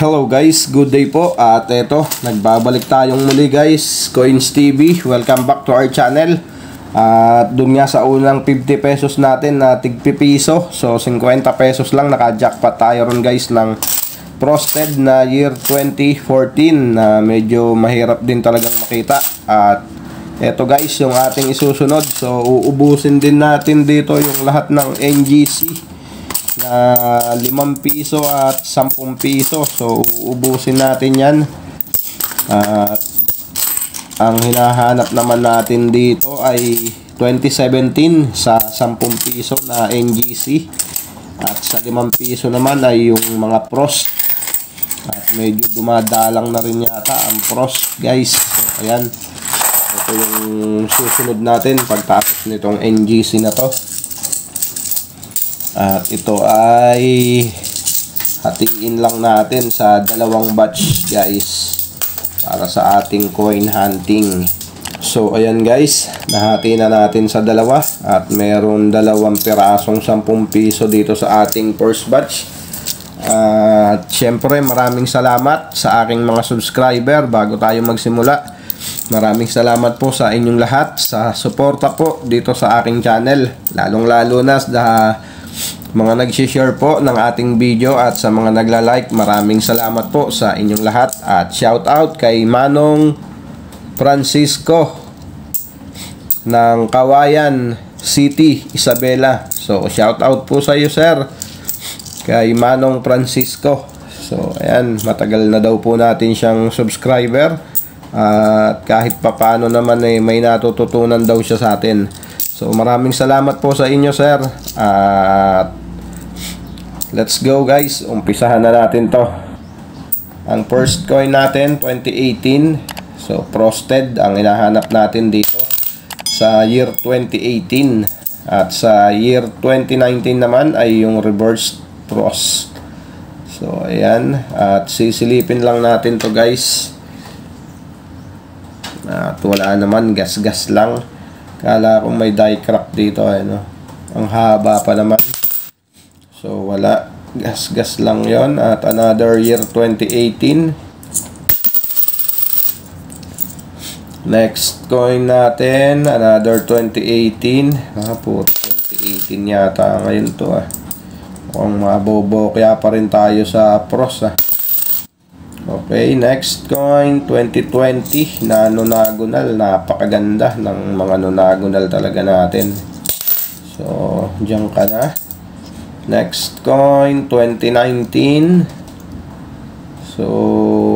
Hello guys, good day po. At eto, nagbabalik tayong muli guys, Coins TV. Welcome back to our channel. At dun nga sa unang 50 pesos natin na tigpipiso, so 50 pesos lang, naka-jackpot tayo ron guys ng Frosted na year 2014 na medyo mahirap din talagang makita. At eto guys, yung ating isusunod. So uubusin din natin dito yung lahat ng NGC na 5 piso at 10 piso. So uubusin natin yan. At ang hinahanap naman natin dito ay 2017 sa 10 piso na NGC. At sa 5 piso naman ay yung mga Frost. At medyo dumadalang na rin yata ang Frost guys. So ayan, ito yung susunod natin pagtapos nitong NGC na to. At ito ay hatiin lang natin sa 2 batch guys para sa ating coin hunting. So ayan guys, nahati na natin sa 2 at meron 2 pirasong 10 piso dito sa ating first batch. At syempre maraming salamat sa aking mga subscriber. Bago tayo magsimula, maraming salamat po sa inyong lahat sa suporta po dito sa aking channel, lalong lalo na sa mga nag-share po ng ating video at sa mga nagla-like. Maraming salamat po sa inyong lahat. At shout out kay Manong Francisco ng Kawayan City, Isabela. So shout out po sa iyo sir, kay Manong Francisco. So ayan, matagal na daw po natin siyang subscriber. At kahit papano naman may natututunan daw siya sa atin. So maraming salamat po sa inyo sir. At let's go guys, umpisahan na natin to. Ang first coin natin 2018. So Frosted ang hinahanap natin dito sa year 2018. At sa year 2019 naman ay yung reverse Frost. So ayan, at sisilipin lang natin to guys. At wala naman, gas-gas lang. Kala ko may die crack dito, ano. Ang haba pa naman. So wala, gas-gas lang yon. At another year 2018. Next coin natin, another 2018. Puro 2018 yata ngayon to Mukhang mabobo kaya pa rin tayo sa pros Okay, next coin 2020 na nonagonal. Napakaganda ng mga nonagonal talaga natin. So diyan ka na. Next coin 2019. So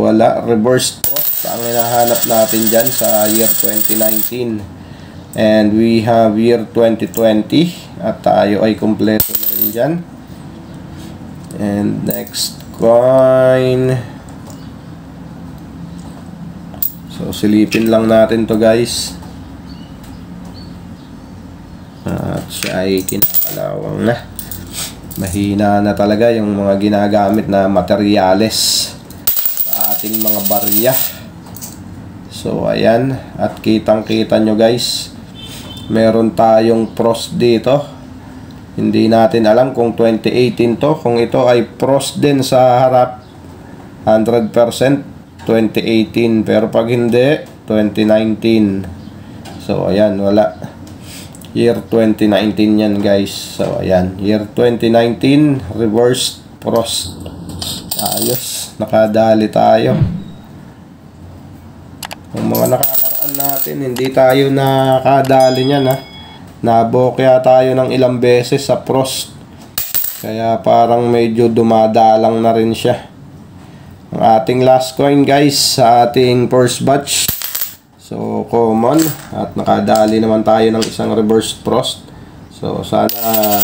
wala, reverse Frost ang hinahanap natin dyan sa year 2019. And we have year 2020 at tayo ay kumpleto na rin dyan. And next coin, so silipin lang natin to guys. At siya ay kinakalawang na. Mahina na talaga yung mga ginagamit na materyales sa ating mga barya. So ayan, at kitang kita nyo guys, meron tayong Frost dito. Hindi natin alam kung 2018 to, kung ito ay Frost din sa harap 100% 2018, pero pag hindi 2019. So ayan, wala, year 2019 yan guys. So ayan, year 2019 reverse Frost. Ayos, nakadali tayo. Yung mga nakakaraan natin, hindi tayo nakadali niyan nabokya tayo ng ilang beses sa Frost, kaya parang medyo dumadalang na rin siya. Ang ating last coin guys sa ating first batch, so common, at nakadali naman tayo ng isang reverse Frost. So sana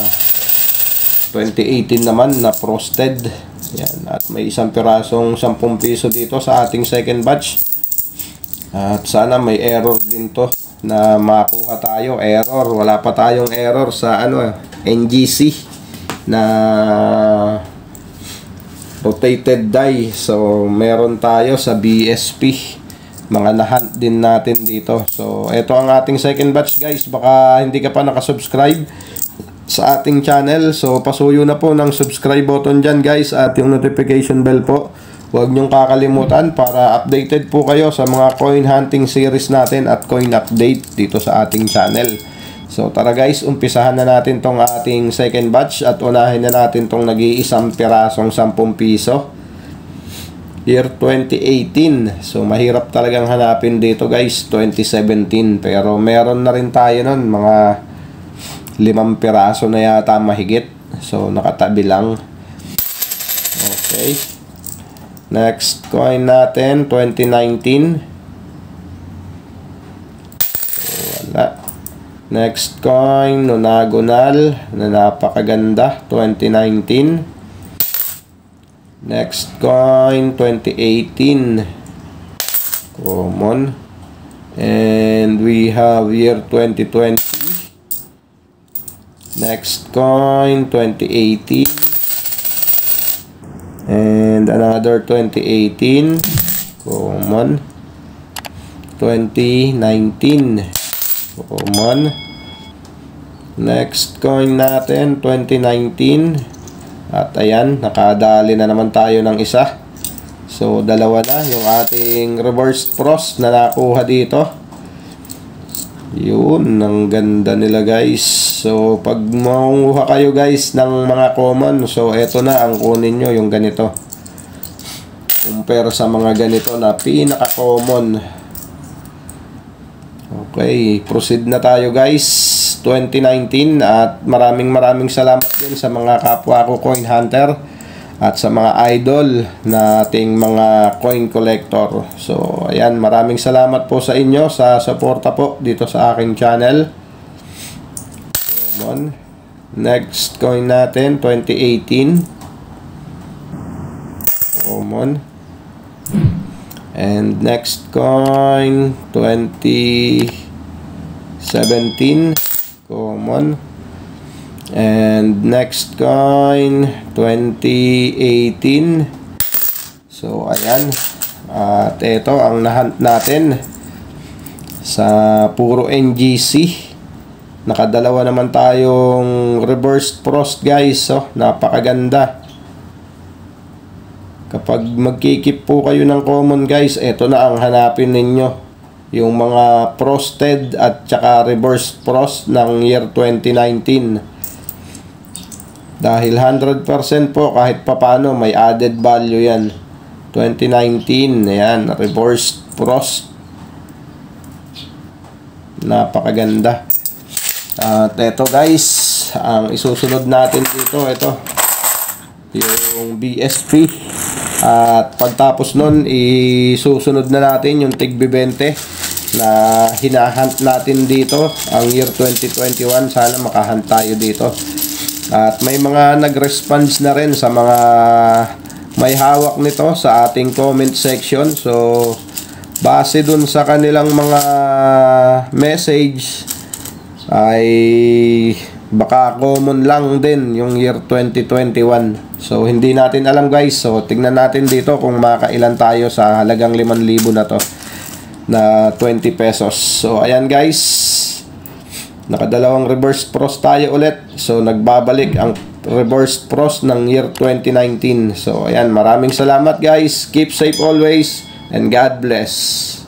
2018 naman na Frosted. Yan, at may isang pirasong 10 piso dito sa ating second batch. At sana may error din to na makuha tayo. Error, wala pa tayong error sa NGC na rotated die. So meron tayo sa BSP. Mga nahunt din natin dito. So ito ang ating second batch guys. Baka hindi ka pa nakasubscribe sa ating channel, so pasuyo na po ng subscribe button dyan guys, at yung notification bell po huwag nyong kakalimutan para updated po kayo sa mga coin hunting series natin at coin update dito sa ating channel. So tara guys, umpisahan na natin tong ating second batch at unahin na natin tong nag-iisang pirasong 10 piso. Year 2018. So mahirap talagang hanapin dito guys, 2017. Pero meron na rin tayo nun, mga 5 piraso na yata mahigit. So nakatabi lang. Okay. Next coin natin, 2019. So, wala. Next coin, Nonagonal, na napakaganda, 2019. Next coin, 2018. Common. And we have year 2020. Next coin, 2018. And another 2018. Common. 2019. Common. Next coin natin, 2019. At ayan, nakadali na naman tayo ng isa. So, dalawa na yung ating reverse frost na nakuha dito. Yun, ang ganda nila guys. So, pag manguha kayo guys ng mga common, so eto na ang kunin nyo, yung ganito. Compare sa mga ganito na pinaka-common. Okay, proceed na tayo guys. 2019 at maraming salamat din sa mga kapwa ko coin hunter at sa mga idol nating mga coin collector. So, ayan, maraming salamat po sa inyo sa suporta po dito sa aking channel. Common. Next coin natin, 2018. Common. And next coin, 2017. Common. And next coin, 2018. So, ayan. At ito ang nahunt natin sa puro NGC. Nakadalawa naman tayong reverse frost guys. So, napakaganda. Kapag magkikip po kayo ng common guys, ito na ang hanapin ninyo. Yung mga frosted at saka reverse frost ng year 2019. Dahil 100% po kahit papano may added value yan. 2019, ayan, reverse frost. Napakaganda. At ito guys, ang isusunod natin dito, ito. Yung BSP. At pagtapos nun, isusunod na natin yung tig 20 na hinahunt natin dito ang year 2021. Sana makahunt tayo dito. At may mga nag-response na rin sa mga may hawak nito sa ating comment section. So, base dun sa kanilang mga message ay baka common lang din yung year 2021. So, hindi natin alam guys. So, tignan natin dito kung makailan tayo sa halagang 5,000 na to na 20 pesos. So, ayan guys. Nakadalawang reverse frost tayo ulit. So, nagbabalik ang reverse frost ng year 2019. So, ayan. Maraming salamat guys. Keep safe always and God bless.